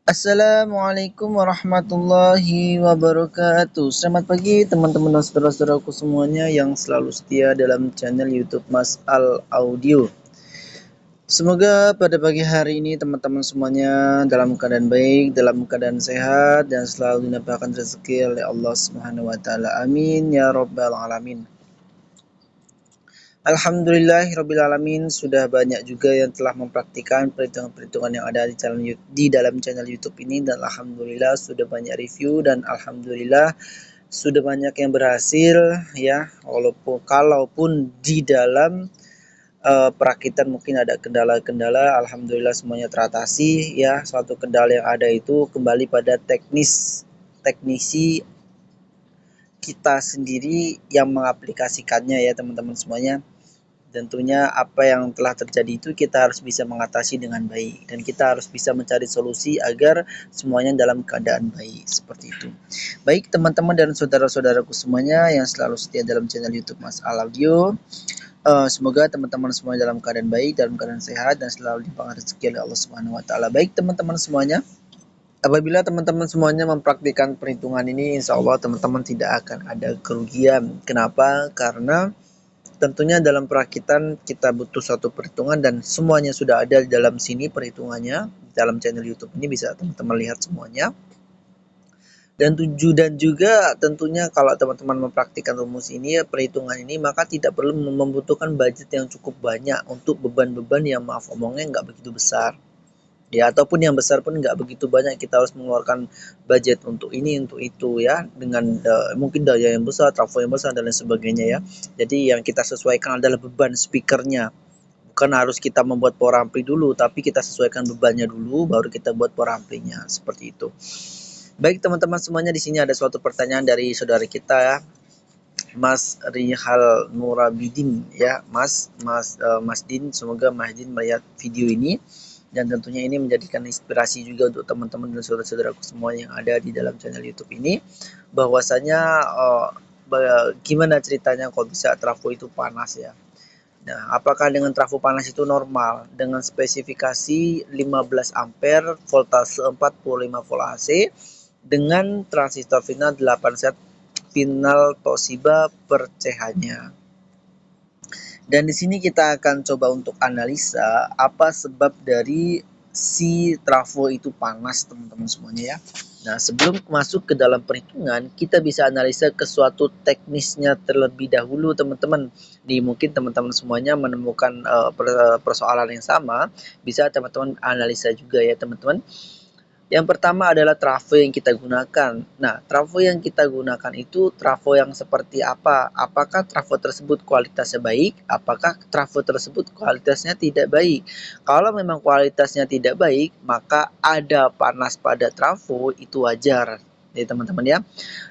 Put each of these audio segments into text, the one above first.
Assalamualaikum warahmatullahi wabarakatuh. Selamat pagi teman-teman dan saudara-saudaraku semuanya yang selalu setia dalam channel YouTube Mas Al Audio. Semoga pada pagi hari ini teman-teman semuanya dalam keadaan baik, dalam keadaan sehat dan selalu dilimpahkan rezeki oleh Allah Subhanahu wa taala. Amin ya rabbal alamin. Alhamdulillahirrabbilalamin, sudah banyak juga yang telah mempraktikkan perhitungan-perhitungan yang ada di dalam channel YouTube ini, dan alhamdulillah sudah banyak review dan alhamdulillah sudah banyak yang berhasil ya, kalaupun di dalam perakitan mungkin ada kendala-kendala, alhamdulillah semuanya teratasi ya. Suatu kendala yang ada itu kembali pada teknisi kita sendiri yang mengaplikasikannya ya teman-teman semuanya. Tentunya apa yang telah terjadi itu kita harus bisa mengatasi dengan baik dan kita harus bisa mencari solusi agar semuanya dalam keadaan baik, seperti itu. Baik teman-teman dan saudara-saudaraku semuanya yang selalu setia dalam channel YouTube Mas Al Audio, semoga teman-teman semua dalam keadaan baik, dalam keadaan sehat dan selalu dilimpahkan rezeki oleh Allah Subhanahu wa taala. Baik teman-teman semuanya, apabila teman-teman semuanya mempraktikkan perhitungan ini, insya Allah teman-teman tidak akan ada kerugian. Kenapa? Karena tentunya dalam perakitan kita butuh satu perhitungan dan semuanya sudah ada di dalam sini perhitungannya. Dalam channel YouTube ini bisa teman-teman lihat semuanya. Dan juga tentunya kalau teman-teman mempraktikkan rumus ini ya, perhitungan ini, maka tidak perlu membutuhkan budget yang cukup banyak untuk beban-beban yang maaf omongnya nggak begitu besar. Ya, ataupun yang besar pun nggak begitu banyak kita harus mengeluarkan budget untuk ini untuk itu ya, dengan mungkin daya yang besar, trafo yang besar dan lain sebagainya ya. Jadi yang kita sesuaikan adalah beban speakernya, bukan harus kita membuat power ampli dulu, tapi kita sesuaikan bebannya dulu baru kita buat power amplinya, seperti itu. Baik teman-teman semuanya, di sini ada suatu pertanyaan dari saudara kita ya, Mas Rihal Nurabidin ya, Mas Din, semoga Mas Din melihat video ini dan tentunya ini menjadikan inspirasi juga untuk teman-teman dan saudara-saudaraku semua yang ada di dalam channel YouTube ini, bahwasanya gimana ceritanya kok bisa trafo itu panas ya. Nah, apakah dengan trafo panas itu normal dengan spesifikasi 15 ampere, voltase 45 volt AC dengan transistor final 8 set final Toshiba per CH-nya. Dan di sini kita akan coba untuk analisa apa sebab dari si trafo itu panas teman-teman semuanya ya. Nah, sebelum masuk ke dalam perhitungan, kita bisa analisa ke suatu teknisnya terlebih dahulu teman-teman. Mungkin teman-teman semuanya menemukan persoalan yang sama, bisa teman-teman analisa juga ya teman-teman. Yang pertama adalah trafo yang kita gunakan. Nah, trafo yang kita gunakan itu trafo yang seperti apa? Apakah trafo tersebut kualitasnya baik? Apakah trafo tersebut kualitasnya tidak baik? Kalau memang kualitasnya tidak baik, maka ada panas pada trafo itu wajar ya teman-teman ya.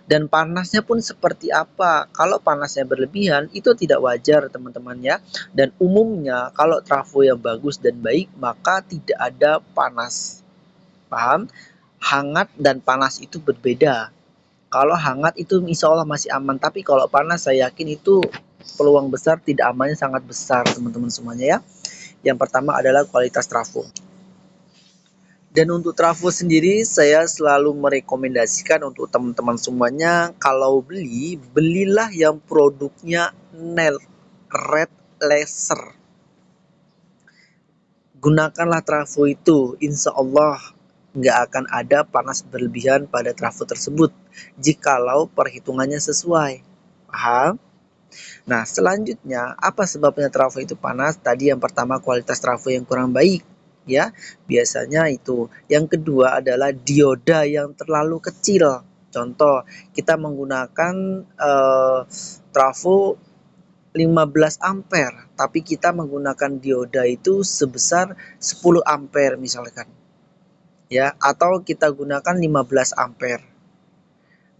Dan panasnya pun seperti apa? Kalau panasnya berlebihan itu tidak wajar teman-teman ya. Dan umumnya kalau trafo yang bagus dan baik, maka tidak ada panas. Paham? Hangat dan panas itu berbeda. Kalau hangat itu insya Allah masih aman, tapi kalau panas saya yakin itu peluang besar tidak amannya sangat besar teman-teman semuanya ya. Yang pertama adalah kualitas trafo. Dan untuk trafo sendiri saya selalu merekomendasikan untuk teman-teman semuanya, kalau belilah yang produknya red laser. Gunakanlah trafo itu, insya Allah nggak akan ada panas berlebihan pada trafo tersebut jikalau perhitungannya sesuai. Paham? Nah, selanjutnya apa sebabnya trafo itu panas? Tadi yang pertama kualitas trafo yang kurang baik ya, biasanya itu. Yang kedua adalah dioda yang terlalu kecil. Contoh, kita menggunakan trafo 15 ampere, tapi kita menggunakan dioda itu sebesar 10 ampere misalkan. Ya, atau kita gunakan 15 ampere.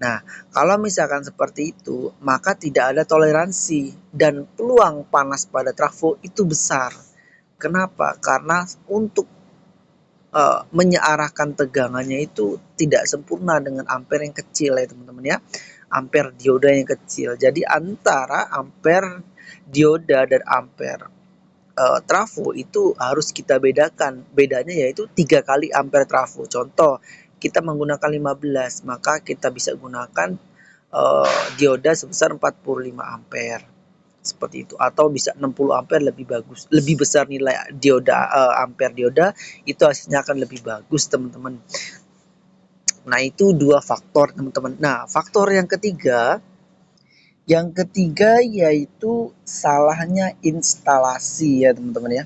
Nah, kalau misalkan seperti itu, maka tidak ada toleransi dan peluang panas pada trafo itu besar. Kenapa? Karena untuk menyearahkan tegangannya itu tidak sempurna dengan ampere yang kecil ya teman-teman ya. Ampere dioda yang kecil. Jadi antara ampere dioda dan ampere trafo itu harus kita bedakan. Bedanya yaitu 3 kali ampere trafo. Contoh, kita menggunakan 15, maka kita bisa gunakan dioda sebesar 45 ampere. Seperti itu, atau bisa 60 ampere lebih bagus. Lebih besar nilai dioda ampere dioda, itu hasilnya akan lebih bagus, teman-teman. Nah, itu dua faktor, teman-teman. Nah, faktor yang ketiga yaitu salahnya instalasi ya, teman-teman ya.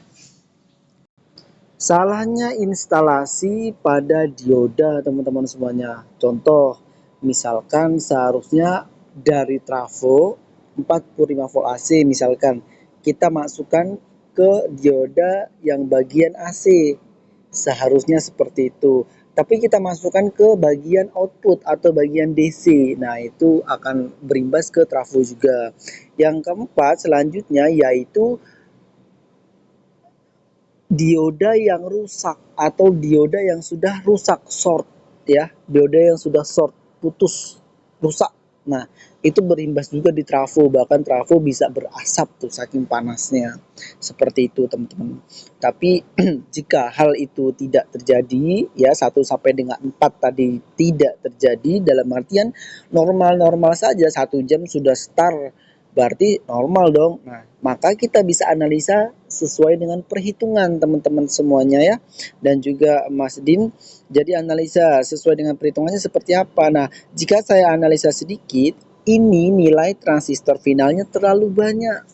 Salahnya instalasi pada dioda, teman-teman semuanya. Contoh, misalkan seharusnya dari trafo 45 volt AC, misalkan kita masukkan ke dioda yang bagian AC. Seharusnya seperti itu. Tapi kita masukkan ke bagian output atau bagian DC. Nah, itu akan berimbas ke trafo juga. Yang keempat selanjutnya yaitu dioda yang rusak atau dioda yang sudah rusak short ya, dioda yang sudah short, putus, rusak. Nah, itu berimbas juga di trafo, bahkan trafo bisa berasap tuh saking panasnya. Seperti itu, teman-teman. Tapi jika hal itu tidak terjadi ya, 1 sampai dengan 4 tadi tidak terjadi, dalam artian normal-normal saja, 1 jam sudah start, berarti normal dong. Nah, maka kita bisa analisa sesuai dengan perhitungan teman-teman semuanya ya, dan juga Mas Din. Jadi analisa sesuai dengan perhitungannya seperti apa. Nah, jika saya analisa sedikit, ini nilai transistor finalnya terlalu banyak.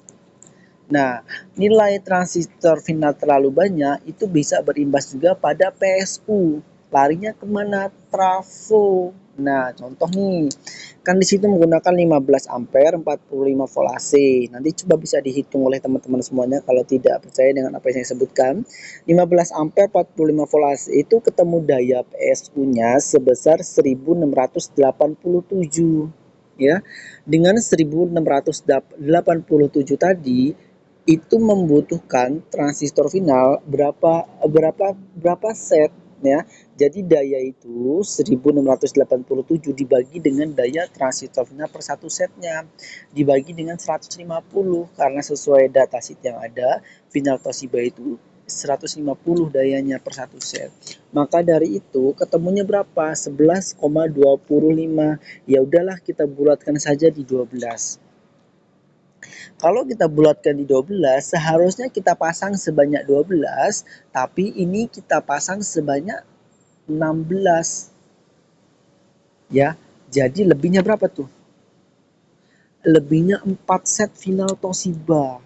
Nah, nilai transistor final terlalu banyak itu bisa berimbas juga pada PSU. Larinya kemana? Trafo. Nah, contoh nih, kan di situ menggunakan 15 ampere 45 volt AC. Nanti coba bisa dihitung oleh teman-teman semuanya kalau tidak percaya dengan apa yang saya sebutkan. 15 ampere 45 volt AC itu ketemu daya PSU-nya sebesar 1687 ya. Dengan 1687 tadi itu membutuhkan transistor final berapa berapa berapa set ya. Jadi daya itu 1687 dibagi dengan daya transistor final per satu setnya dibagi dengan 150, karena sesuai datasheet yang ada final Toshiba itu 150 dayanya per satu set. Maka dari itu ketemunya berapa? 11,25. Ya udahlah, kita bulatkan saja di 12. Kalau kita bulatkan di 12, seharusnya kita pasang sebanyak 12, tapi ini kita pasang sebanyak 16. Ya, jadi lebihnya berapa tuh? Lebihnya 4 set final Toshiba.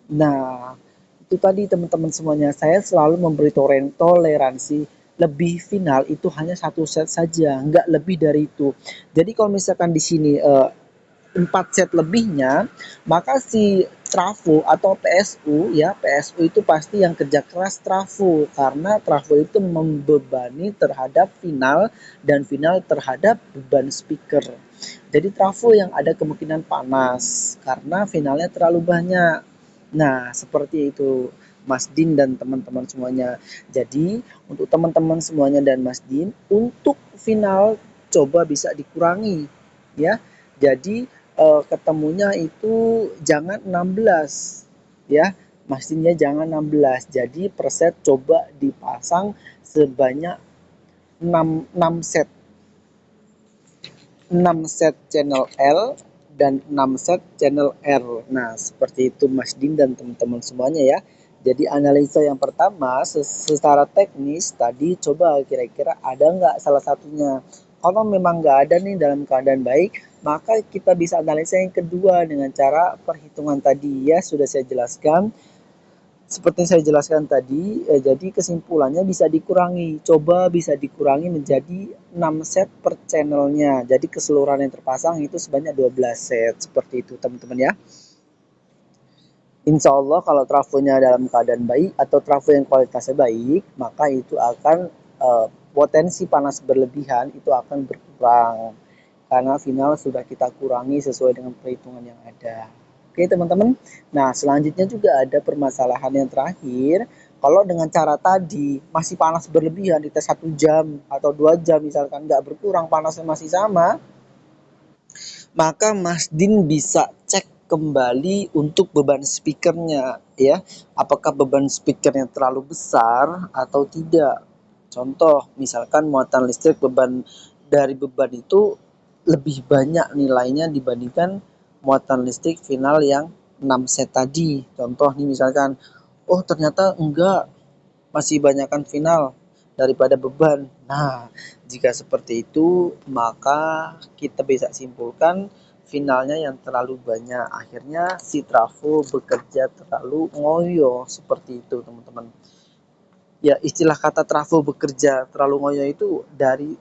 Nah, itu tadi teman-teman semuanya, saya selalu memberi toleransi lebih final itu hanya 1 set saja, nggak lebih dari itu. Jadi kalau misalkan di sini 4 set lebihnya, maka si trafo atau PSU ya, PSU itu pasti yang kerja keras trafo, karena trafo itu membebani terhadap final dan final terhadap beban speaker. Jadi trafo yang ada kemungkinan panas karena finalnya terlalu banyak. Nah, seperti itu Mas Din dan teman-teman semuanya. Jadi untuk teman-teman semuanya dan Mas Din, untuk final coba bisa dikurangi ya. Jadi ketemunya itu jangan 16 ya. Mastinnya jangan 16. Jadi per set coba dipasang sebanyak 6 set. 6 set channel L dan 6 set channel R. Nah, seperti itu Mas Din dan teman-teman semuanya ya. Jadi analisa yang pertama secara teknis tadi, coba kira-kira ada nggak salah satunya. Kalau memang nggak ada nih dalam keadaan baik, maka kita bisa analisa yang kedua dengan cara perhitungan tadi ya, sudah saya jelaskan. Seperti yang saya jelaskan tadi, jadi kesimpulannya bisa dikurangi. Coba bisa dikurangi menjadi 6 set per channelnya. Jadi keseluruhan yang terpasang itu sebanyak 12 set. Seperti itu teman-teman ya. Insya Allah kalau trafonya dalam keadaan baik atau trafo yang kualitasnya baik, maka itu akan potensi panas berlebihan itu akan berkurang. Karena final sudah kita kurangi sesuai dengan perhitungan yang ada. Oke teman-teman. Nah, selanjutnya juga ada permasalahan yang terakhir. Kalau dengan cara tadi masih panas berlebihan di tes 1 jam atau 2 jam misalkan, nggak berkurang, panasnya masih sama, maka Mas Din bisa cek kembali untuk beban speakernya ya. Apakah beban speakernya terlalu besar atau tidak. Contoh, misalkan muatan listrik beban itu lebih banyak nilainya dibandingkan muatan listrik final yang 6 set tadi. Contoh nih misalkan, oh ternyata enggak, masih banyakkan final daripada beban. Nah, jika seperti itu, maka kita bisa simpulkan finalnya yang terlalu banyak. Akhirnya si trafo bekerja terlalu ngoyo, seperti itu teman-teman. Ya, istilah kata trafo bekerja terlalu ngoyo itu dari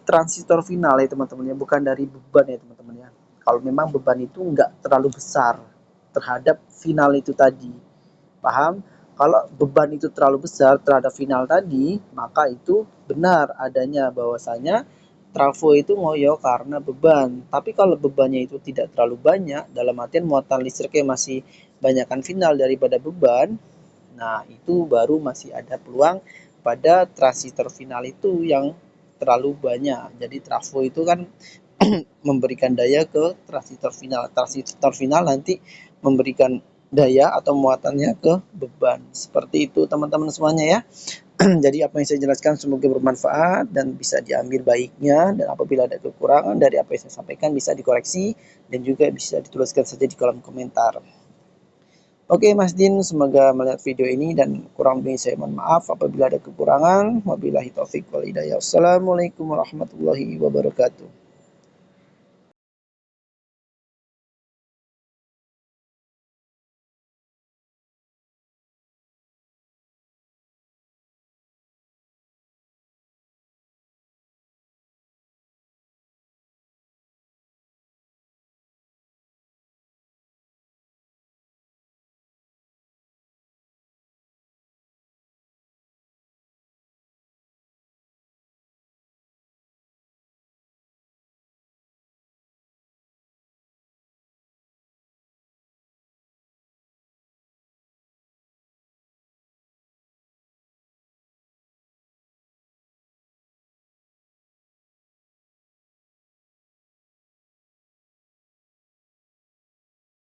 transistor final ya teman-teman ya, bukan dari beban ya teman-teman ya. Kalau memang beban itu enggak terlalu besar terhadap final itu tadi. Paham? Kalau beban itu terlalu besar terhadap final tadi, maka itu benar adanya bahwasanya trafo itu ngoyo karena beban. Tapi kalau bebannya itu tidak terlalu banyak, dalam artian muatan listriknya masih banyakkan final daripada beban, nah itu baru masih ada peluang pada transistor final itu yang terlalu banyak. Jadi trafo itu kan memberikan daya ke transistor final. Transistor final nanti memberikan daya atau muatannya ke beban. Seperti itu teman-teman semuanya ya. Jadi apa yang saya jelaskan semoga bermanfaat dan bisa diambil baiknya, dan apabila ada kekurangan dari apa yang saya sampaikan bisa dikoreksi dan juga bisa dituliskan saja di kolom komentar. Oke Mas Din, semoga melihat video ini dan kurang lebih saya mohon maaf apabila ada kekurangan. Wabillahi taufik wal hidayah. Wassalamualaikum warahmatullahi wabarakatuh.